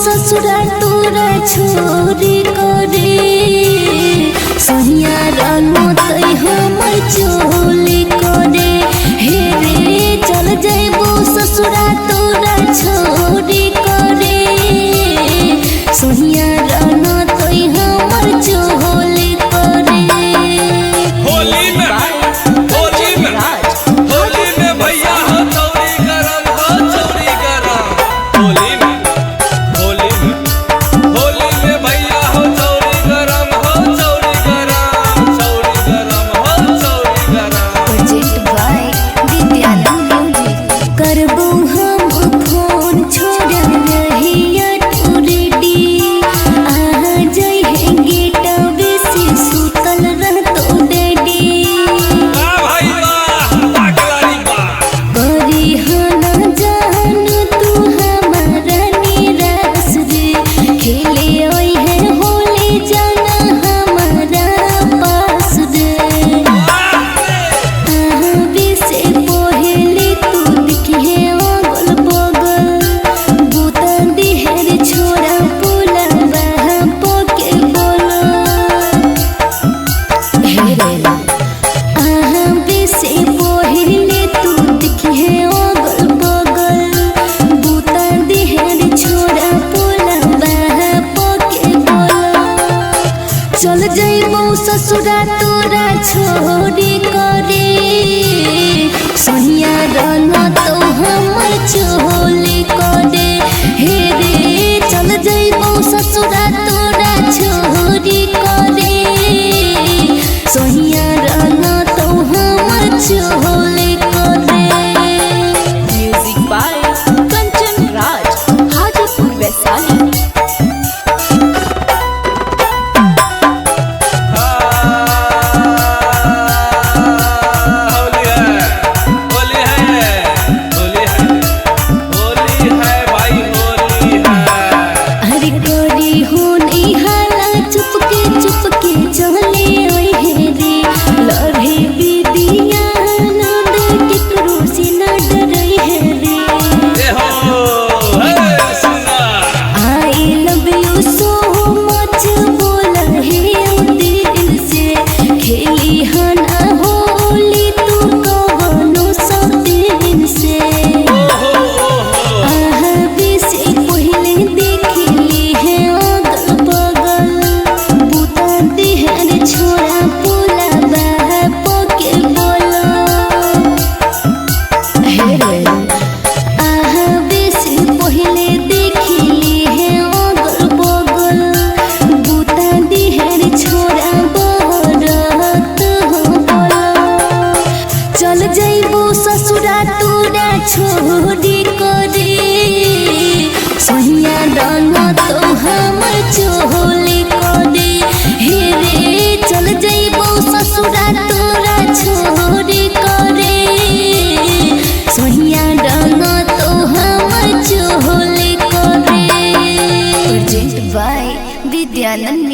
ससुरा तोरा छोरी करे सहिया रानो तई हमर चोली करे हे रे चल जाइबो ससुरा तोरा छोरी करे सहिया रानो तई हमर चोली करे। होली में भैया हो चौरी गरम हो चौरी गरम होली में भैया हो चौरी गरम हो चौरी गरम हो चौरी गरम। Project by Vidyanand music. करबो हम फोन छोड़ रहिया तू रेडी आ जाई है गेट बेसी सुतल रहतो डैडी भाई वाह पागलारी वाह करी हना जान तू हमारा निराश रे खेले ओई है होली जाना हमारा पास रे से पहले तू दिखे अगल बगल बूता दिहर छोड़ा पुला बहा पोके बोला से पहले तू दिखे अगल बगल बूता दिहर छोड़ा पुला बहा पोके बोला चल जाइबो ससुरा तोरा छोड़ी करे सहिया राना तो हमर चोली करे हे रे चल जाइबो ससुरा तोरा छोड़ी करे सहिया राना तो हमर चोली करे। Music by Kanchan Raj Hajipur Vaishali. हरी कोरी होनी हाला चुपके चुपके चले ओए हे रे लड़े बिदिया नंद केकरो से न डरई हे रे I love you so much बोला हे दिल से खेली हना होली तू कवनो सब दिन से से पहले देखली है अगल बगल बूता दिहर छोड़ा पुला बहा पोके बोला से पहले देखली है अगल बगल बूता दिहर छोड़ा बहरत हो बोला चल जाइबो ससुरा तोरा छोड़ी करे सहिया डाना तो हमर चोली करे हे रे चल जाइबो ससुरा तोरा छोड़ी करे सहिया डाना तो हमर चोली करे। Project by Vidyanand